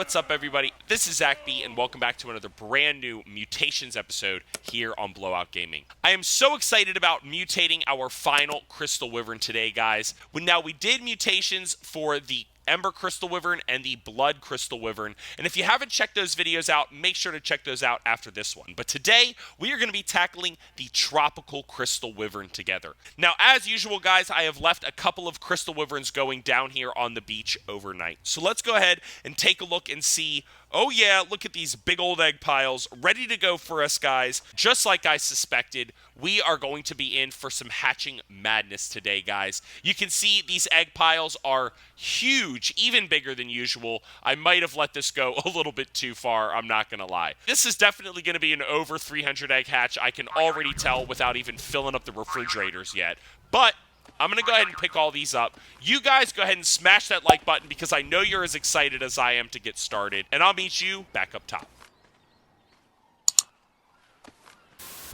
what's up, everybody? This is Zach B, and welcome back to another brand new Mutations episode here on Blowout Gaming. I am so excited about mutating our final Crystal Wyvern today, guys. Now, we did mutations for the Ember Crystal Wyvern and the Blood Crystal Wyvern, and if you haven't checked those videos out, make sure to check those out after this one. But today, we are going to be tackling the Tropical Crystal Wyvern together. Now, as usual, guys, I have left a couple of Crystal Wyverns going down here on the beach overnight. So let's go ahead and take a look and see. Oh yeah, look at these big old egg piles ready to go for us, guys. Just like I suspected, we are going to be in for some hatching madness today, guys. You can see these egg piles are huge, even bigger than usual. I might have let this go a little bit too far, I'm not going to lie. This is definitely going to be an over 300 egg hatch, I can already tell without even filling up the refrigerators yet. But I'm going to go ahead and pick all these up. You guys go ahead and smash that like button because I know you're as excited as I am to get started. And I'll meet you back up top.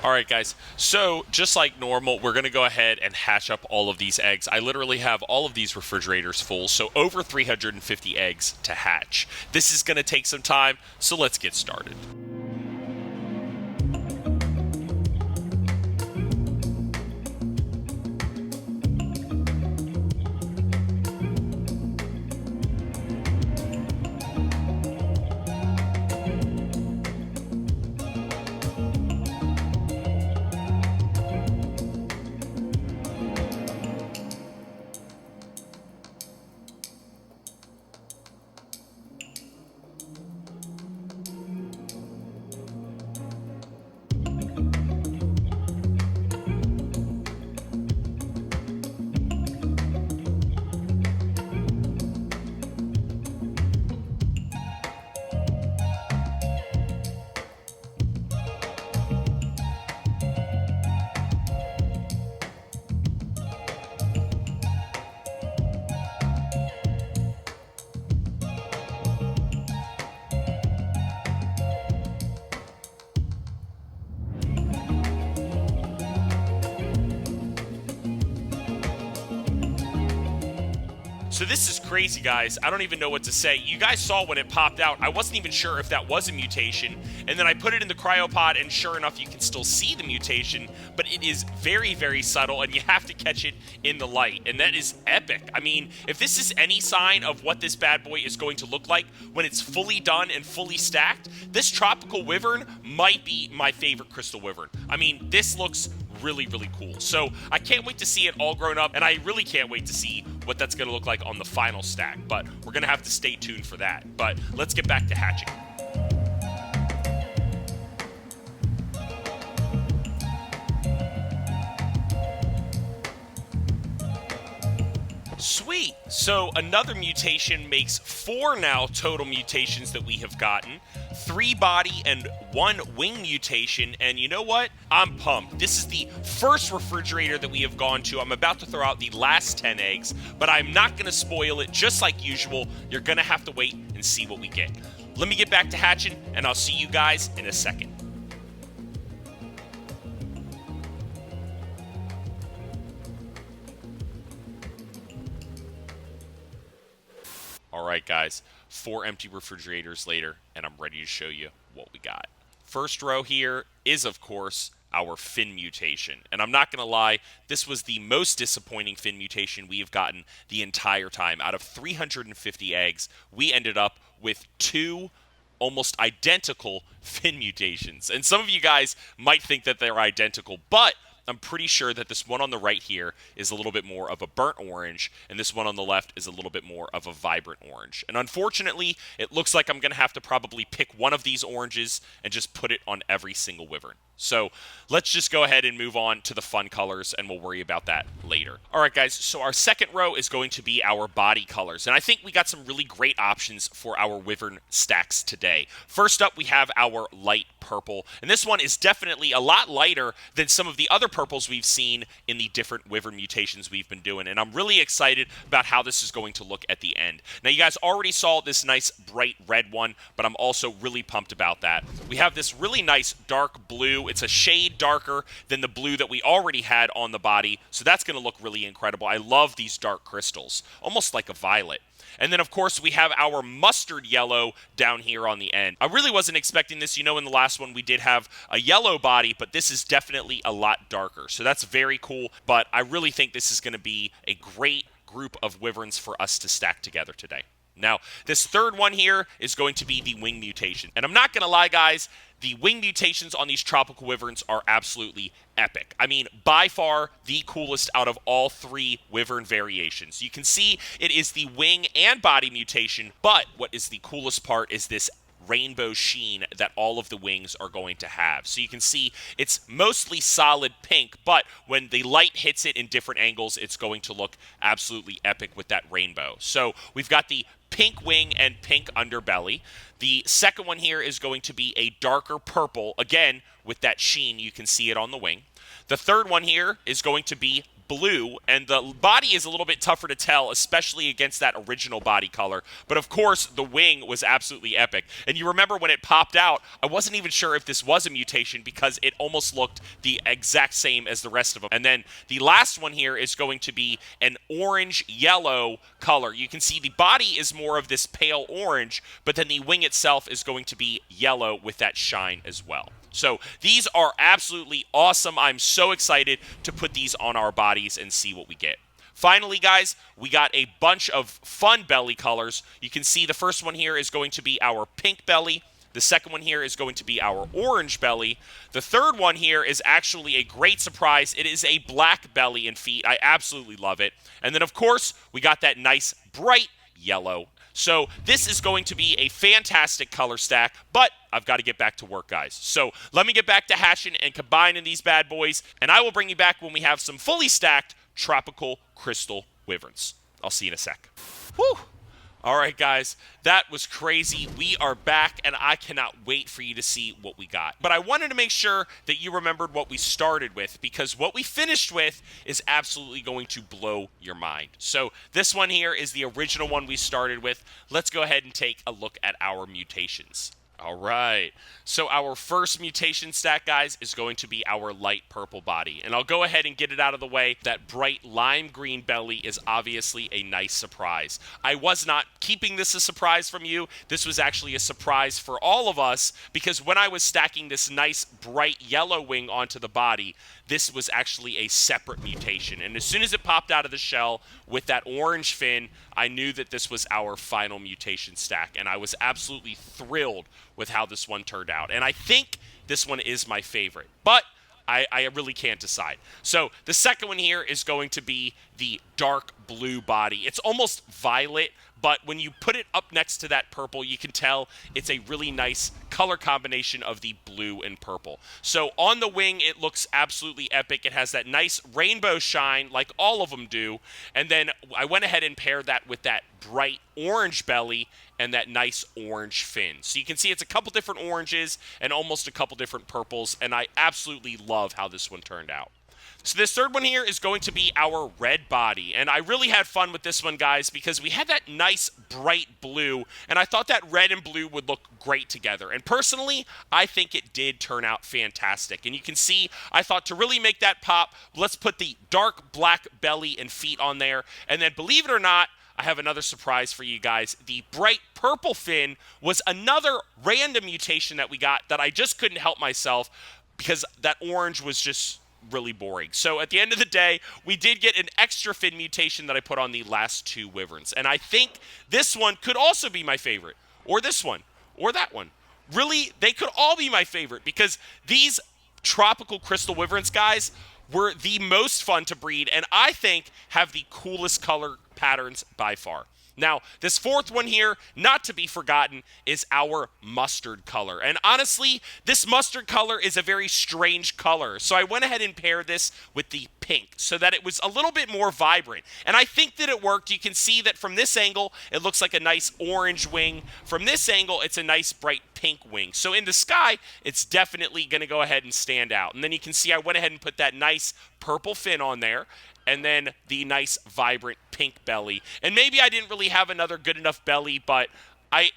Alright guys, so just like normal, we're going to go ahead and hatch up all of these eggs. I literally have all of these refrigerators full, so over 350 eggs to hatch. This is going to take some time, so let's get started. So this is crazy, guys. I don't even know what to say. You guys saw when it popped out. I wasn't even sure if that was a mutation. And then I put it in the cryopod, and sure enough, you can still see the mutation. But it is very, very subtle, and you have to catch it in the light. And that is epic. I mean, if this is any sign of what this bad boy is going to look like when it's fully done and fully stacked, this Tropical Wyvern might be my favorite Crystal Wyvern. I mean, this looks really, really cool. So I can't wait to see it all grown up, and I really can't wait to see what that's going to look like on the final stack, but we're going to have to stay tuned for that. But let's get back to hatching. Sweet! So another mutation makes 4 now total mutations that we have gotten. 3 body and 1 wing mutation, and you know what? I'm pumped. This is the first refrigerator that we have gone to. I'm about to throw out the last 10 eggs, but I'm not going to spoil it. Just like usual, you're going to have to wait and see what we get. Let me get back to hatching, and I'll see you guys in a second. Alright guys, 4 empty refrigerators later, and I'm ready to show you what we got. First row here is, of course, our fin mutation. And I'm not going to lie, this was the most disappointing fin mutation we have gotten the entire time. Out of 350 eggs, we ended up with 2 almost identical fin mutations. And some of you guys might think that they're identical, but I'm pretty sure that this one on the right here is a little bit more of a burnt orange, and this one on the left is a little bit more of a vibrant orange. And unfortunately, it looks like I'm going to have to probably pick one of these oranges and just put it on every single wyvern. So let's just go ahead and move on to the fun colors, and we'll worry about that later. All right, guys, so our second row is going to be our body colors, and I think we got some really great options for our wyvern stacks today. First up, we have our light purple, and this one is definitely a lot lighter than some of the other purples we've seen in the different wyvern mutations we've been doing, and I'm really excited about how this is going to look at the end. Now, you guys already saw this nice bright red one, but I'm also really pumped about that. We have this really nice dark blue. It's a shade darker than the blue that we already had on the body, so that's going to look really incredible. I love these dark crystals, almost like a violet. And then, of course, we have our mustard yellow down here on the end. I really wasn't expecting this. You know, in the last one, we did have a yellow body, but this is definitely a lot darker. So that's very cool, but I really think this is going to be a great group of wyverns for us to stack together today. Now, this third one here is going to be the wing mutation. And I'm not going to lie, guys, the wing mutations on these tropical wyverns are absolutely epic. I mean, by far the coolest out of all three wyvern variations. You can see it is the wing and body mutation, but what is the coolest part is this rainbow sheen that all of the wings are going to have. So you can see it's mostly solid pink, but when the light hits it in different angles, it's going to look absolutely epic with that rainbow. So we've got the pink wing and pink underbelly. The second one here is going to be a darker purple, again, with that sheen. You can see it on the wing. The third one here is going to be blue, and the body is a little bit tougher to tell, especially against that original body color. But of course, the wing was absolutely epic. And you remember when it popped out, I wasn't even sure if this was a mutation because it almost looked the exact same as the rest of them. And then the last one here is going to be an orange-yellow color. You can see the body is more of this pale orange, but then the wing itself is going to be yellow with that shine as well. So these are absolutely awesome. I'm so excited to put these on our bodies and see what we get. Finally, guys, we got a bunch of fun belly colors. You can see the first one here is going to be our pink belly. The second one here is going to be our orange belly. The third one here is actually a great surprise. It is a black belly and feet. I absolutely love it. And then, of course, we got that nice bright yellow. So this is going to be a fantastic color stack, but I've got to get back to work, guys. So let me get back to hashing and combining these bad boys, and I will bring you back when we have some fully stacked Tropical Crystal Wyverns. I'll see you in a sec. Whew. All right, guys, that was crazy. We are back, and I cannot wait for you to see what we got. But I wanted to make sure that you remembered what we started with, because what we finished with is absolutely going to blow your mind. So this one here is the original one we started with. Let's go ahead and take a look at our mutations. All right, so our first mutation stack, guys, is going to be our light purple body. And I'll go ahead and get it out of the way. That bright lime green belly is obviously a nice surprise. I was not keeping this a surprise from you. This was actually a surprise for all of us, because when I was stacking this nice bright yellow wing onto the body, this was actually a separate mutation. And as soon as it popped out of the shell with that orange fin, I knew that this was our final mutation stack. And I was absolutely thrilled with how this one turned out. And I think this one is my favorite, but I really can't decide. So the second one here is going to be the dark blue body. It's almost violet, but when you put it up next to that purple, you can tell it's a really nice color combination of the blue and purple. So on the wing, it looks absolutely epic. It has that nice rainbow shine like all of them do. And then I went ahead and paired that with that bright orange belly and that nice orange fin. So you can see it's a couple different oranges and almost a couple different purples, and I absolutely love how this one turned out. So this third one here is going to be our red body, and I really had fun with this one, guys, because we had that nice bright blue, and I thought that red and blue would look great together. And personally, I think it did turn out fantastic. And you can see, I thought to really make that pop, let's put the dark black belly and feet on there, and then believe it or not, I have another surprise for you guys. The bright purple fin was another random mutation that we got that I just couldn't help myself, because that orange was just really boring. So at the end of the day, we did get an extra fin mutation that I put on the last two wyverns. And I think this one could also be my favorite, or this one, or that one. Really, they could all be my favorite, because these Tropical Crystal Wyverns, guys, were the most fun to breed, and I think have the coolest color patterns by far. Now, this fourth one here, not to be forgotten, is our mustard color. And honestly, this mustard color is a very strange color. So I went ahead and paired this with the pink so that it was a little bit more vibrant. And I think that it worked. You can see that from this angle, it looks like a nice orange wing. From this angle, it's a nice bright pink wing. So in the sky, it's definitely going to go ahead and stand out. And then you can see I went ahead and put that nice purple fin on there, and then the nice vibrant pink belly. And maybe I didn't really have another good enough belly, but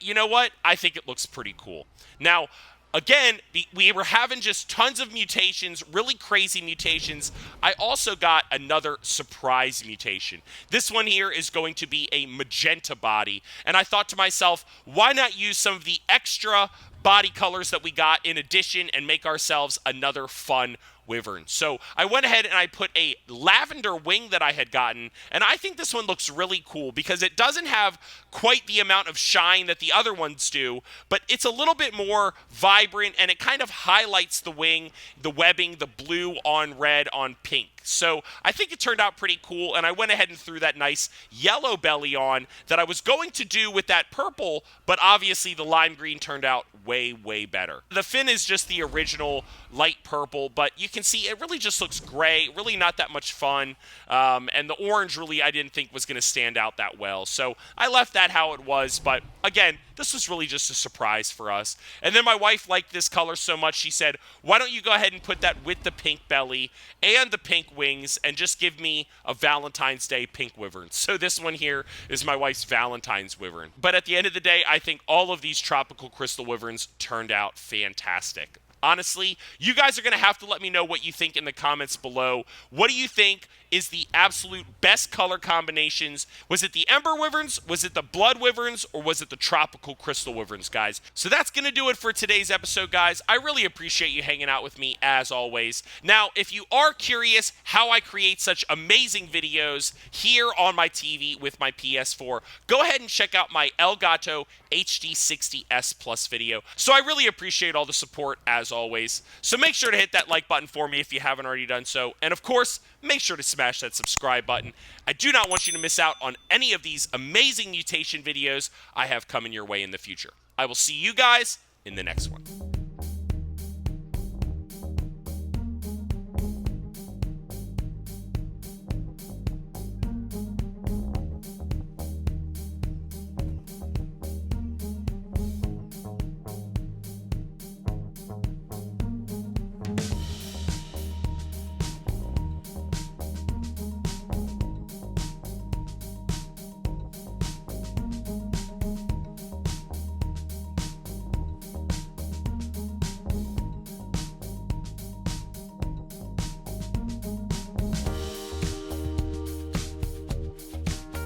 you know what? I think it looks pretty cool. Now, again, we were having just tons of mutations, really crazy mutations. I also got another surprise mutation. This one here is going to be a magenta body, and I thought to myself, why not use some of the extra body colors that we got in addition and make ourselves another fun wyvern. So I went ahead and I put a lavender wing that I had gotten, and I think this one looks really cool because it doesn't have quite the amount of shine that the other ones do, but it's a little bit more vibrant, and it kind of highlights the wing, the webbing, the blue on red on pink. So I think it turned out pretty cool, and I went ahead and threw that nice yellow belly on that I was going to do with that purple, but obviously the lime green turned out way, way better. The fin is just the original light purple, but you can see it really just looks gray, really not that much fun, and the orange really I didn't think was going to stand out that well. So I left that how it was, but again, this was really just a surprise for us. And then my wife liked this color so much, she said, why don't you go ahead and put that with the pink belly and the pink wings and just give me a Valentine's Day pink wyvern. So this one here is my wife's Valentine's wyvern. But at the end of the day, I think all of these tropical crystal wyverns turned out fantastic. Honestly, you guys are going to have to let me know what you think in the comments below. What do you think is the absolute best color combinations? Was it the Ember Wyverns? Was it the Blood Wyverns? Or was it the Tropical Crystal Wyverns, guys? So that's going to do it for today's episode, guys. I really appreciate you hanging out with me, as always. Now, if you are curious how I create such amazing videos here on my TV with my PS4, go ahead and check out my Elgato HD60S Plus video. So I really appreciate all the support, as always. So make sure to hit that like button for me if you haven't already done so. And of course, make sure to smash that subscribe button. I do not want you to miss out on any of these amazing mutation videos I have coming your way in the future. I will see you guys in the next one.